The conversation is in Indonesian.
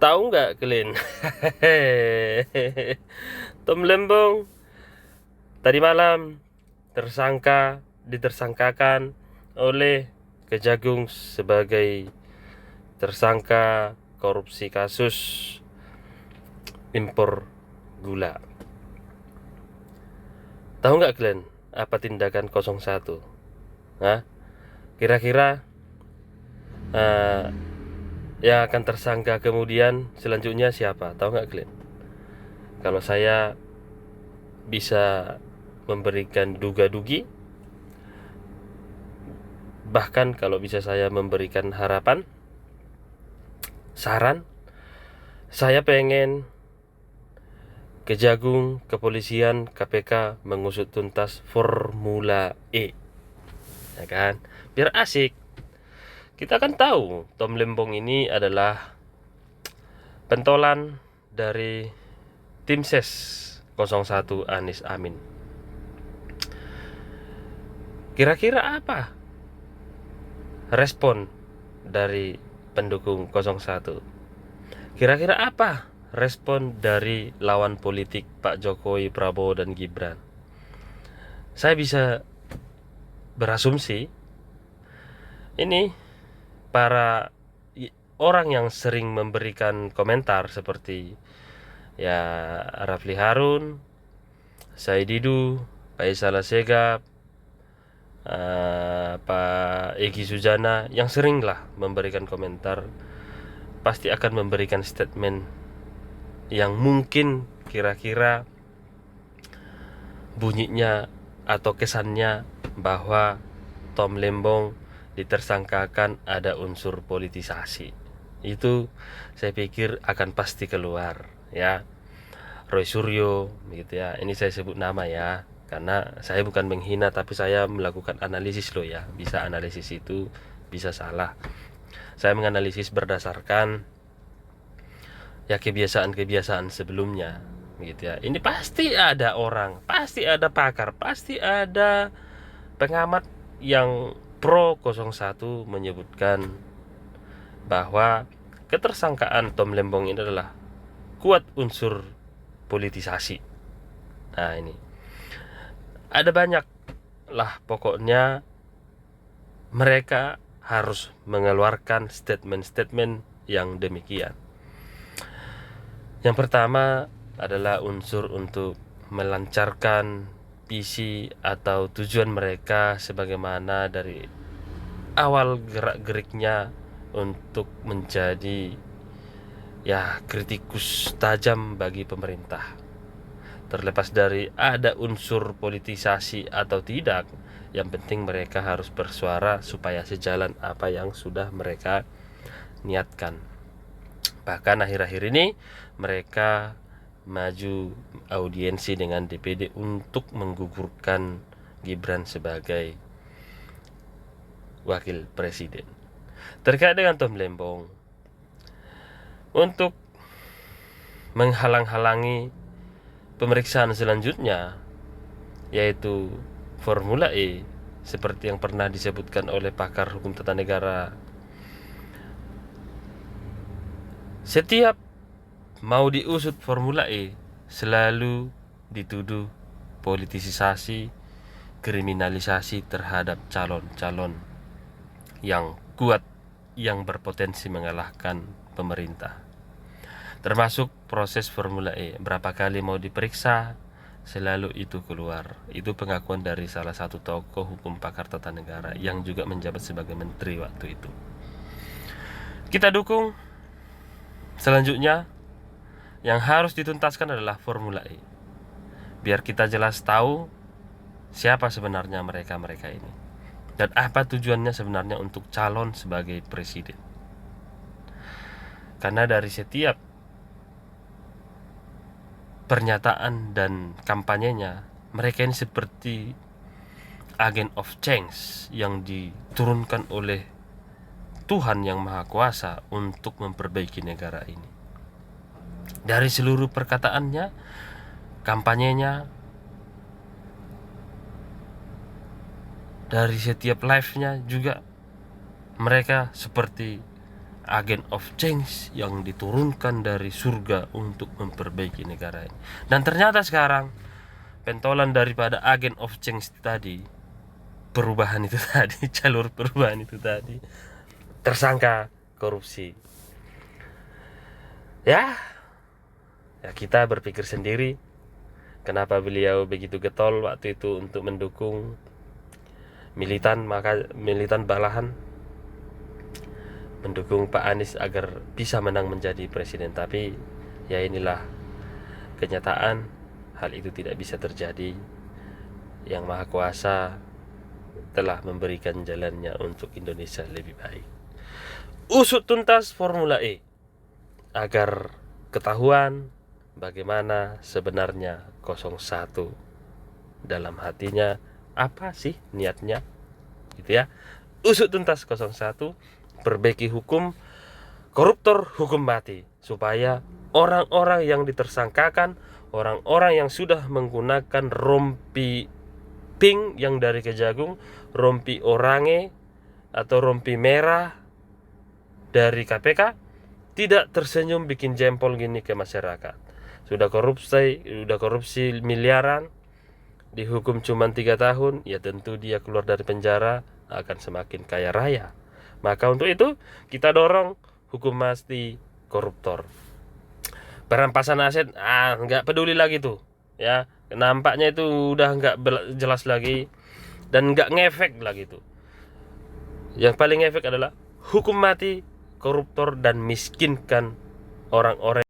Tahu nggak kalian? Tom Lembong tadi malam ditersangkakan oleh Kejagung sebagai tersangka korupsi kasus impor gula. Tahu nggak kalian apa tindakan 01? Hah? Kira-kira yang akan tersangka kemudian selanjutnya siapa? Tahu nggak kalian? Kalau saya bisa memberikan duga-dugi, bahkan kalau bisa saya memberikan harapan, saran, saya pengen Kejagung, Kepolisian, KPK mengusut tuntas Formula E, ya kan? Biar asik. Kita kan tahu Tom Lembong ini adalah pentolan dari tim ses 01 Anies Amin. Kira-kira apa respon dari pendukung 01? Kira-kira apa respon dari lawan politik Pak Jokowi, Prabowo, dan Gibran? Saya bisa berasumsi ini para orang yang sering memberikan komentar seperti ya Rafli Harun, Said Didu, Faisal Assegaf, Pak Egy Sujana, yang seringlah memberikan komentar, pasti akan memberikan statement yang mungkin kira-kira bunyinya atau kesannya bahwa Tom Lembong ditersangkakan ada unsur politisasi. Itu saya pikir akan pasti keluar, ya. Roy Suryo gitu ya. Ini saya sebut nama ya, karena saya bukan menghina, tapi saya melakukan analisis loh ya. Bisa analisis itu bisa salah. Saya menganalisis berdasarkan ya kebiasaan-kebiasaan sebelumnya gitu ya. Ini pasti ada orang, pasti ada pakar, pasti ada pengamat yang pro 01 menyebutkan bahwa ketersangkaan Tom Lembong ini adalah kuat unsur politisasi. Nah, ini ada banyak lah, pokoknya mereka harus mengeluarkan statement-statement yang demikian. Yang pertama adalah unsur untuk melancarkan visi atau tujuan mereka sebagaimana dari awal gerak-geriknya untuk menjadi ya kritikus tajam bagi pemerintah. Terlepas dari ada unsur politisasi atau tidak, yang penting mereka harus bersuara supaya sejalan apa yang sudah mereka niatkan. Bahkan akhir-akhir ini mereka maju audiensi dengan DPD untuk menggugurkan Gibran sebagai wakil presiden. Terkait dengan Tom Lembong, untuk menghalang-halangi pemeriksaan selanjutnya, yaitu Formula E, seperti yang pernah disebutkan oleh pakar hukum tata negara, setiap mau diusut Formula E selalu dituduh politisasi, kriminalisasi terhadap calon-calon yang kuat yang berpotensi mengalahkan pemerintah. Termasuk proses Formula E, berapa kali mau diperiksa selalu itu keluar. Itu pengakuan dari salah satu tokoh hukum pakar tata negara yang juga menjabat sebagai menteri waktu itu. Kita dukung. Selanjutnya yang harus dituntaskan adalah Formula E, biar kita jelas tahu siapa sebenarnya mereka ini dan apa tujuannya sebenarnya untuk calon sebagai presiden. Karena dari setiap pernyataan dan kampanyenya, mereka ini seperti agent of change yang diturunkan oleh Tuhan yang Maha Kuasa untuk memperbaiki negara ini. Dari seluruh perkataannya, kampanyenya, dari setiap live-nya juga, mereka seperti agent of change yang diturunkan dari surga untuk memperbaiki negara ini. Dan ternyata sekarang pentolan daripada agent of change tadi, perubahan itu tadi, jalur perubahan itu tadi, tersangka korupsi. Ya kita berpikir sendiri, kenapa beliau begitu getol waktu itu untuk mendukung militan balahan mendukung Pak Anies agar bisa menang menjadi presiden. Tapi ya inilah kenyataan, hal itu tidak bisa terjadi. Yang Maha Kuasa telah memberikan jalannya untuk Indonesia lebih baik. Usut tuntas Formula E agar ketahuan bagaimana sebenarnya 01 dalam hatinya, apa sih niatnya, gitu ya. Usut tuntas 01, perbaiki hukum, koruptor hukum mati, supaya orang-orang yang ditersangkakan, orang-orang yang sudah menggunakan rompi pink yang dari Kejagung, rompi orange atau rompi merah dari KPK, tidak tersenyum bikin jempol gini ke masyarakat. Sudah korupsi miliaran, dihukum cuma 3 tahun, ya tentu dia keluar dari penjara akan semakin kaya raya. Maka untuk itu kita dorong hukum mati koruptor. Perampasan aset nggak peduli lagi tuh, ya. Nampaknya itu udah nggak jelas lagi dan nggak ngefek lagi tuh. Yang paling ngefek adalah hukum mati koruptor dan miskinkan orang-orang